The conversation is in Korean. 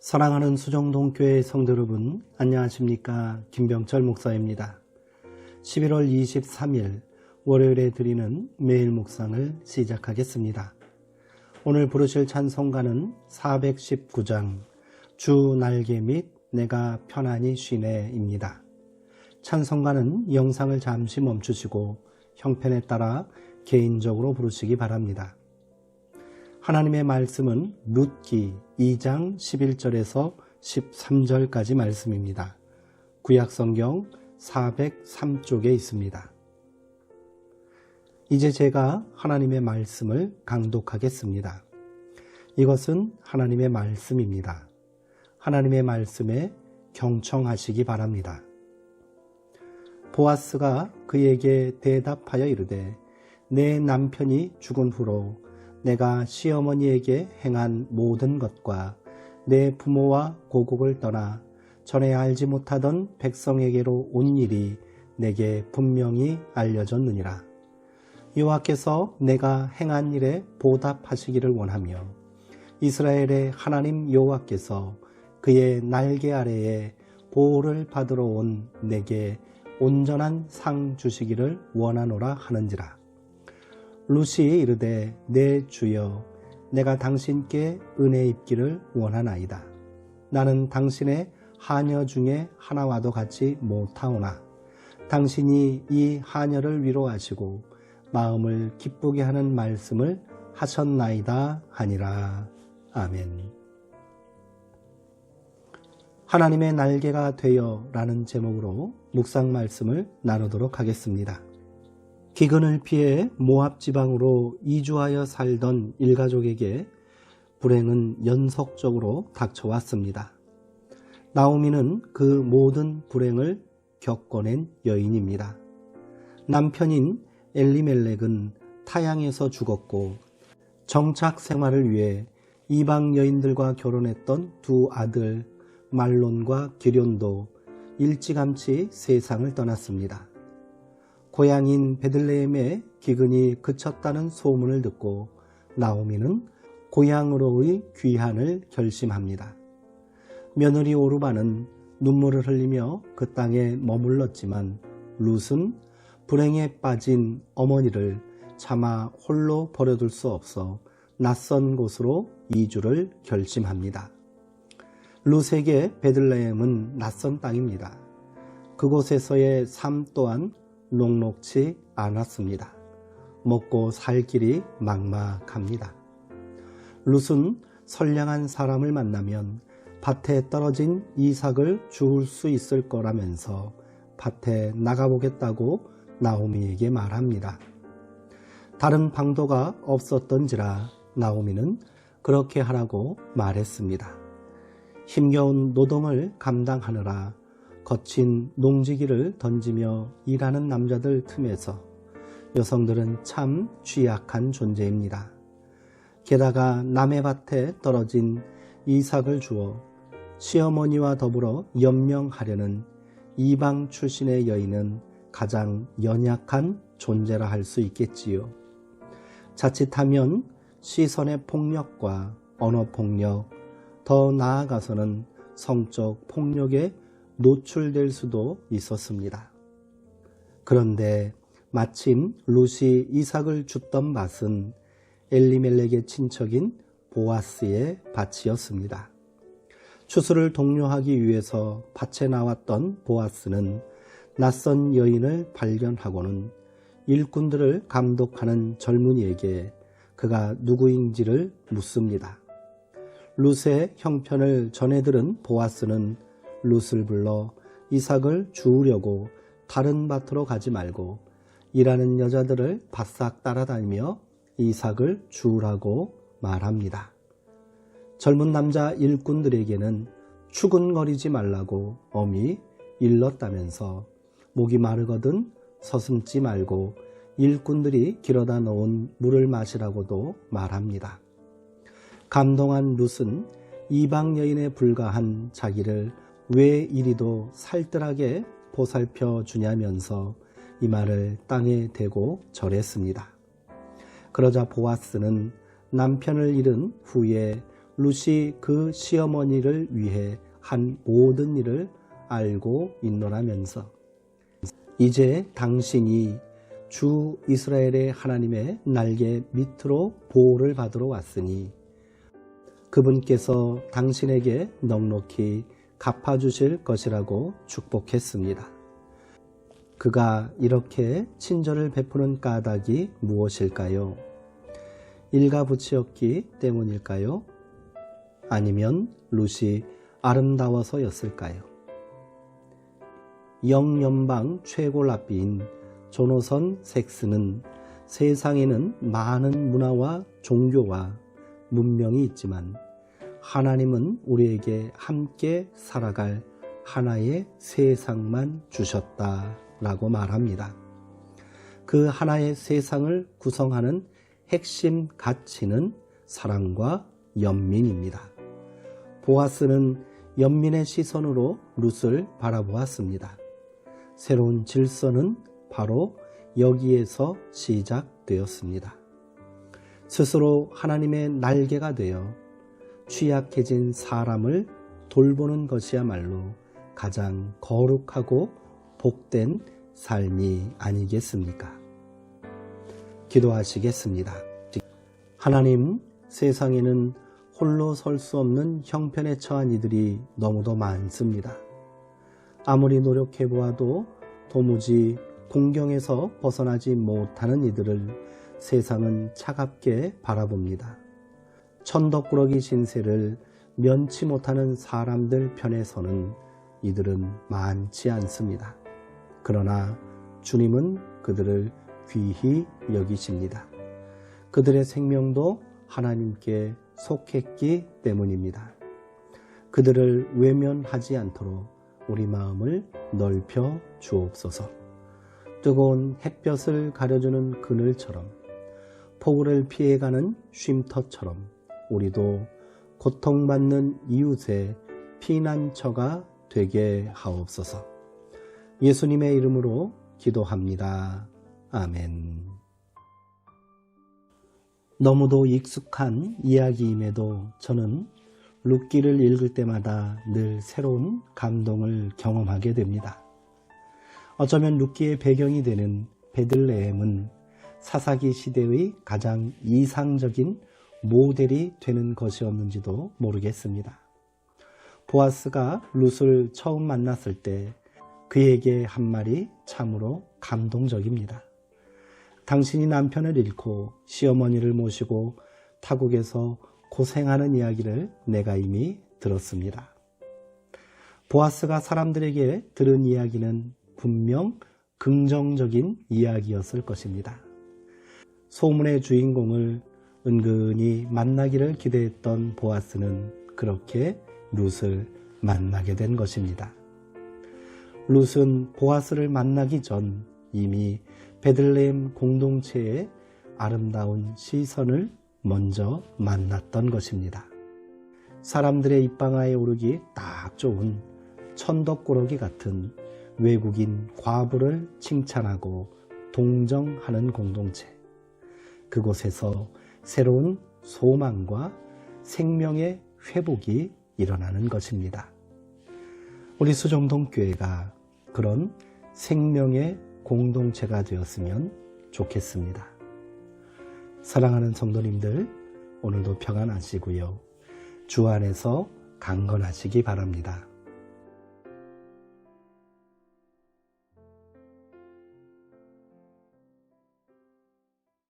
사랑하는 수정동교회 성도 여러분, 안녕하십니까? 김병철 목사입니다. 11월 23일 월요일에 드리는 매일 묵상을 시작하겠습니다. 오늘 부르실 찬송가는 419장 주 날개 및 내가 편안히 쉬네입니다. 찬송가는 영상을 잠시 멈추시고 형편에 따라 개인적으로 부르시기 바랍니다. 하나님의 말씀은 룻기 2장 11절에서 13절까지 말씀입니다. 구약성경 403쪽에 있습니다. 이제 제가 하나님의 말씀을 강독하겠습니다. 이것은 하나님의 말씀입니다. 하나님의 말씀에 경청하시기 바랍니다. 보아스가 그에게 대답하여 이르되 내 남편이 죽은 후로 내가 시어머니에게 행한 모든 것과 내 부모와 고국을 떠나 전에 알지 못하던 백성에게로 온 일이 내게 분명히 알려졌느니라. 여호와께서 내가 행한 일에 보답하시기를 원하며 이스라엘의 하나님 여호와께서 그의 날개 아래에 보호를 받으러 온 내게 온전한 상 주시기를 원하노라 하는지라. 룻이 이르되 내 주여 내가 당신께 은혜 입기를 원하나이다. 나는 당신의 하녀 중에 하나와도 같지 못하오나 당신이 이 하녀를 위로하시고 마음을 기쁘게 하는 말씀을 하셨나이다 하니라. 아멘. 하나님의 날개가 되어 라는 제목으로 묵상 말씀을 나누도록 하겠습니다. 기근을 피해 모압 지방으로 이주하여 살던 일가족에게 불행은 연속적으로 닥쳐왔습니다. 나오미는 그 모든 불행을 겪어낸 여인입니다. 남편인 엘리멜렉은 타향에서 죽었고 정착 생활을 위해 이방 여인들과 결혼했던 두 아들 말론과 기럨도 일찌감치 세상을 떠났습니다. 고향인 베들레헴의 기근이 그쳤다는 소문을 듣고 나오미는 고향으로의 귀환을 결심합니다. 며느리 오르바는 눈물을 흘리며 그 땅에 머물렀지만 룻은 불행에 빠진 어머니를 차마 홀로 버려둘 수 없어 낯선 곳으로 이주를 결심합니다. 룻에게 베들레헴은 낯선 땅입니다. 그곳에서의 삶 또한 녹록치 않았습니다. 먹고 살 길이 막막합니다. 룻은 선량한 사람을 만나면 밭에 떨어진 이삭을 주울 수 있을 거라면서 밭에 나가보겠다고 나오미에게 말합니다. 다른 방도가 없었던지라 나오미는 그렇게 하라고 말했습니다. 힘겨운 노동을 감당하느라 거친 농지기를 던지며 일하는 남자들 틈에서 여성들은 참 취약한 존재입니다. 게다가 남의 밭에 떨어진 이삭을 주어 시어머니와 더불어 연명하려는 이방 출신의 여인은 가장 연약한 존재라 할 수 있겠지요. 자칫하면 시선의 폭력과 언어폭력, 더 나아가서는 성적 폭력에 노출될 수도 있었습니다. 그런데 마침 룻이 이삭을 줍던 밭은 엘리멜렉의 친척인 보아스의 밭이었습니다. 추수를 독려하기 위해서 밭에 나왔던 보아스는 낯선 여인을 발견하고는 일꾼들을 감독하는 젊은이에게 그가 누구인지를 묻습니다. 룻의 형편을 전해들은 보아스는 룻을 불러 이삭을 주우려고 다른 밭으로 가지 말고 일하는 여자들을 바싹 따라다니며 이삭을 주우라고 말합니다. 젊은 남자 일꾼들에게는 추근거리지 말라고 엄히 일렀다면서 목이 마르거든 서슴지 말고 일꾼들이 길어다 놓은 물을 마시라고도 말합니다. 감동한 룻은 이방 여인에 불과한 자기를 왜 이리도 살뜰하게 보살펴 주냐면서 이 말을 땅에 대고 절했습니다. 그러자 보아스는 남편을 잃은 후에 룻이 그 시어머니를 위해 한 모든 일을 알고 있노라면서 이제 당신이 주 이스라엘의 하나님의 날개 밑으로 보호를 받으러 왔으니 그분께서 당신에게 넉넉히 갚아주실 것이라고 축복했습니다. 그가 이렇게 친절을 베푸는 까닭이 무엇일까요? 일가부치였기 때문일까요? 아니면 룻이 아름다워서였을까요? 영연방 최고 랍비인 조노선 섹스는 세상에는 많은 문화와 종교와 문명이 있지만 하나님은 우리에게 함께 살아갈 하나의 세상만 주셨다라고 말합니다. 그 하나의 세상을 구성하는 핵심 가치는 사랑과 연민입니다. 보아스는 연민의 시선으로 룻을 바라보았습니다. 새로운 질서는 바로 여기에서 시작되었습니다. 스스로 하나님의 날개가 되어 취약해진 사람을 돌보는 것이야말로 가장 거룩하고 복된 삶이 아니겠습니까? 기도하시겠습니다. 하나님, 세상에는 홀로 설 수 없는 형편에 처한 이들이 너무도 많습니다. 아무리 노력해 보아도 도무지 공경에서 벗어나지 못하는 이들을 세상은 차갑게 바라봅니다. 천덕꾸러기 신세를 면치 못하는 사람들 편에서는 이들은 많지 않습니다. 그러나 주님은 그들을 귀히 여기십니다. 그들의 생명도 하나님께 속했기 때문입니다. 그들을 외면하지 않도록 우리 마음을 넓혀 주옵소서. 뜨거운 햇볕을 가려주는 그늘처럼 폭우를 피해가는 쉼터처럼 우리도 고통받는 이웃의 피난처가 되게 하옵소서. 예수님의 이름으로 기도합니다. 아멘. 너무도 익숙한 이야기임에도 저는 룻기를 읽을 때마다 늘 새로운 감동을 경험하게 됩니다. 어쩌면 룻기의 배경이 되는 베들레헴은 사사기 시대의 가장 이상적인 모델이 되는 것이었는지도 모르겠습니다. 보아스가 룻을 처음 만났을 때 그에게 한 말이 참으로 감동적입니다. 당신이 남편을 잃고 시어머니를 모시고 타국에서 고생하는 이야기를 내가 이미 들었습니다. 보아스가 사람들에게 들은 이야기는 분명 긍정적인 이야기였을 것입니다. 소문의 주인공을 은근히 만나기를 기대했던 보아스는 그렇게 룻을 만나게 된 것입니다. 룻은 보아스를 만나기 전 이미 베들레헴 공동체의 아름다운 시선을 먼저 만났던 것입니다. 사람들의 입방아에 오르기 딱 좋은 천덕꾸러기 같은 외국인 과부를 칭찬하고 동정하는 공동체. 그곳에서 새로운 소망과 생명의 회복이 일어나는 것입니다. 우리 수정동교회가 그런 생명의 공동체가 되었으면 좋겠습니다. 사랑하는 성도님들, 오늘도 평안하시고요. 주 안에서 강건하시기 바랍니다.